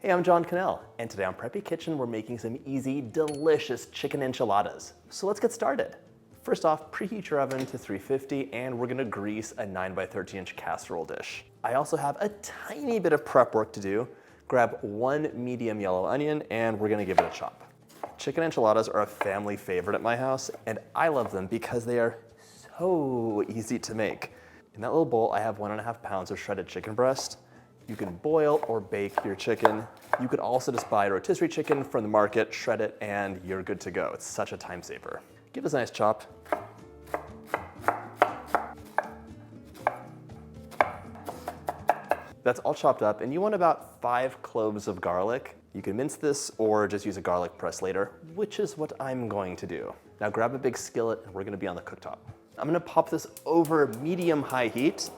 Hey, I'm John Cannell, and today on Preppy Kitchen, we're making some easy, delicious chicken enchiladas. So let's get started. First off, preheat your oven to 350, and we're gonna grease a 9x13-inch casserole dish. I also have a tiny bit of prep work to do. Grab one medium yellow onion, and we're gonna give it a chop. Chicken enchiladas are a family favorite at my house, and I love them because they are so easy to make. In that little bowl, I have 1.5 pounds of shredded chicken breast. You can boil or bake your chicken. You could also just buy rotisserie chicken from the market, shred it, and you're good to go. It's such a time saver. Give this a nice chop. That's all chopped up, and you want about 5 cloves of garlic. You can mince this or just use a garlic press later, which is what I'm going to do. Now grab a big skillet, and we're gonna be on the cooktop. I'm gonna pop this over medium-high heat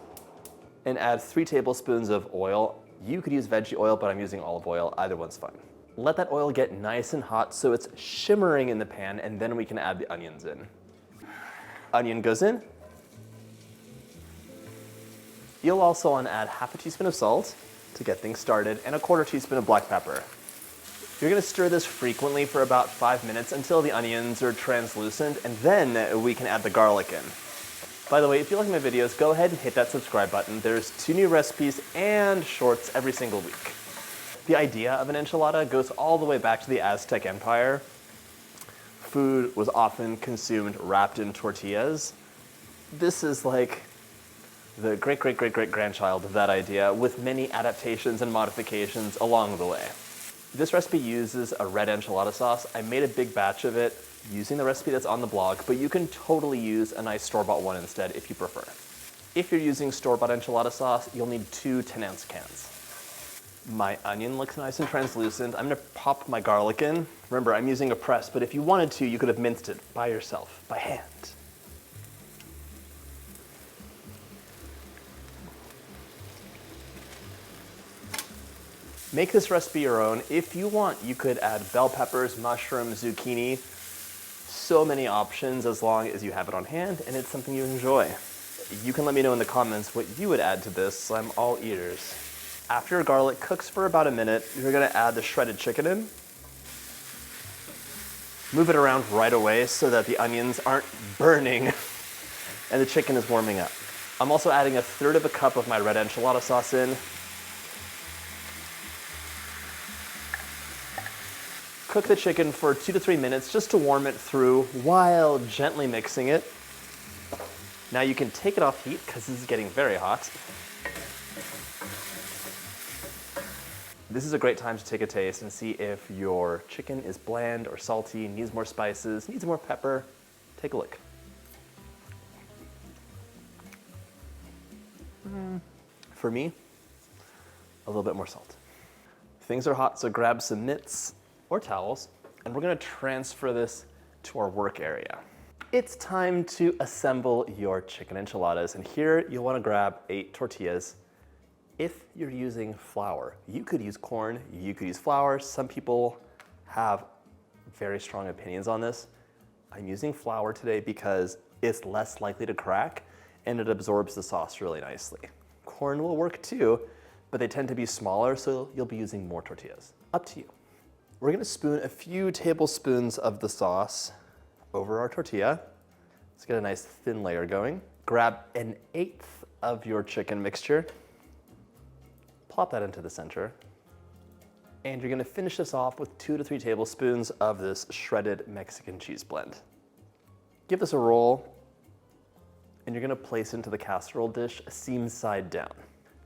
and add 3 tablespoons of oil. You could use veggie oil, but I'm using olive oil. Either one's fine. Let that oil get nice and hot so it's shimmering in the pan, and then we can add the onions in. Onion goes in. You'll also want to add 1/2 teaspoon of salt to get things started, and 1/4 teaspoon of black pepper. You're gonna stir this frequently for about 5 minutes until the onions are translucent, and then we can add the garlic in. By the way, if you like my videos, go ahead and hit that subscribe button. There's 2 new recipes and shorts every single week. The idea of an enchilada goes all the way back to the Aztec Empire. Food was often consumed wrapped in tortillas. This is like the great-great-great-great-grandchild of that idea, with many adaptations and modifications along the way. This recipe uses a red enchilada sauce. I made a big batch of it using the recipe that's on the blog, but you can totally use a nice store-bought one instead if you prefer. If you're using store-bought enchilada sauce, you'll need 2 10-ounce cans. My onion looks nice and translucent. I'm gonna pop my garlic in. Remember, I'm using a press, but if you wanted to, you could have minced it by yourself, by hand. Make this recipe your own. If you want, you could add bell peppers, mushrooms, zucchini. So many options as long as you have it on hand and it's something you enjoy. You can let me know in the comments what you would add to this. I'm all ears. After your garlic cooks for about a minute, you're gonna add the shredded chicken in. Move it around right away so that the onions aren't burning and the chicken is warming up. I'm also adding 1/3 cup of my red enchilada sauce in. Cook the chicken for 2 to 3 minutes just to warm it through while gently mixing it. Now you can take it off heat because this is getting very hot. This is a great time to take a taste and see if your chicken is bland or salty, needs more spices, needs more pepper. Take a look. For me, a little bit more salt. Things are hot, so grab some mitts or towels, and we're gonna transfer this to our work area. It's time to assemble your chicken enchiladas, and here you'll wanna grab 8 tortillas. If you're using flour, you could use corn, you could use flour. Some people have very strong opinions on this. I'm using flour today because it's less likely to crack and it absorbs the sauce really nicely. Corn will work too, but they tend to be smaller, so you'll be using more tortillas. Up to you. We're gonna spoon a few tablespoons of the sauce over our tortilla. Let's get a nice thin layer going. Grab 1/8 of your chicken mixture. Plop that into the center. And you're gonna finish this off with 2 to 3 tablespoons of this shredded Mexican cheese blend. Give this a roll, and you're gonna place into the casserole dish seam side down.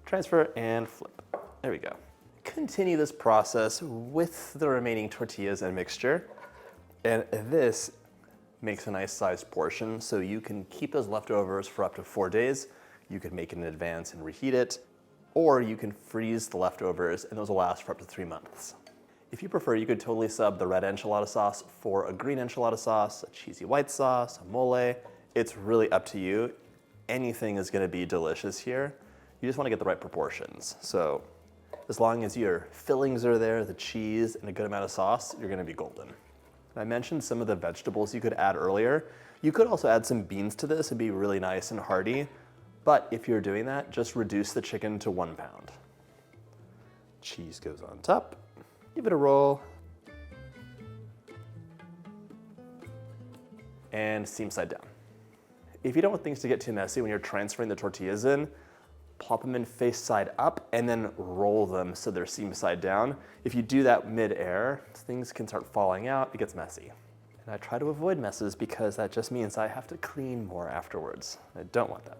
Transfer and flip. There we go. Continue this process with the remaining tortillas and mixture. And this makes a nice sized portion, so you can keep those leftovers for up to 4 days. You can make it in advance and reheat it, or you can freeze the leftovers and those will last for up to 3 months. If you prefer, you could totally sub the red enchilada sauce for a green enchilada sauce, a cheesy white sauce, a mole. It's really up to you. Anything is gonna be delicious here. You just wanna get the right proportions. So as long as your fillings are there, the cheese, and a good amount of sauce, you're gonna be golden. I mentioned some of the vegetables you could add earlier. You could also add some beans to this and be really nice and hearty. But if you're doing that, just reduce the chicken to 1 pound. Cheese goes on top. Give it a roll. And seam side down. If you don't want things to get too messy when you're transferring the tortillas in, plop them in face side up and then roll them so they're seam side down. If you do that mid-air, things can start falling out, it gets messy. And I try to avoid messes because that just means I have to clean more afterwards. I don't want that.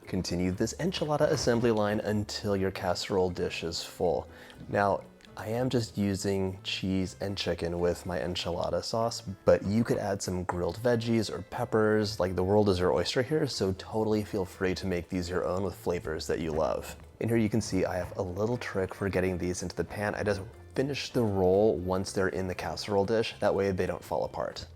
Continue this enchilada assembly line until your casserole dish is full. Now, I am just using cheese and chicken with my enchilada sauce, but you could add some grilled veggies or peppers, like the world is your oyster here, so totally feel free to make these your own with flavors that you love. In here you can see I have a little trick for getting these into the pan. I just finish the roll once they're in the casserole dish, that way they don't fall apart.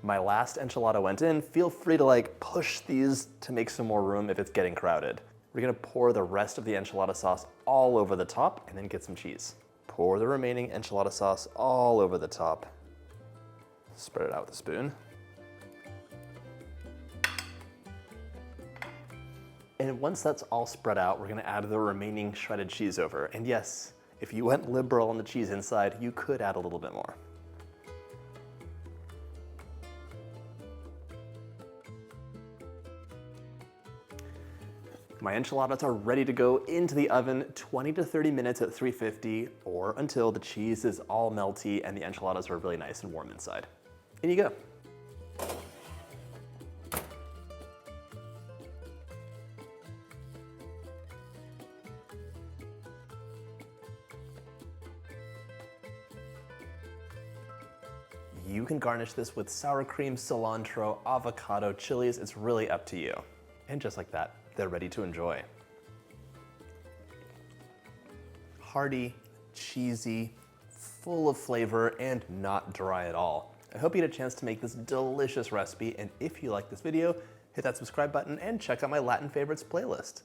My last enchilada went in. Feel free to push these to make some more room if it's getting crowded. We're gonna pour the rest of the enchilada sauce all over the top and then get some cheese. Pour the remaining enchilada sauce all over the top. Spread it out with a spoon. And once that's all spread out, we're gonna add the remaining shredded cheese over. And yes, if you went liberal on the cheese inside, you could add a little bit more. My enchiladas are ready to go into the oven 20 to 30 minutes at 350 or until the cheese is all melty and the enchiladas are really nice and warm inside. In you go. You can garnish this with sour cream, cilantro, avocado, chilies. It's really up to you. And just like that, they're ready to enjoy. Hearty, cheesy, full of flavor, and not dry at all. I hope you had a chance to make this delicious recipe, and if you like this video, hit that subscribe button and check out my Latin favorites playlist.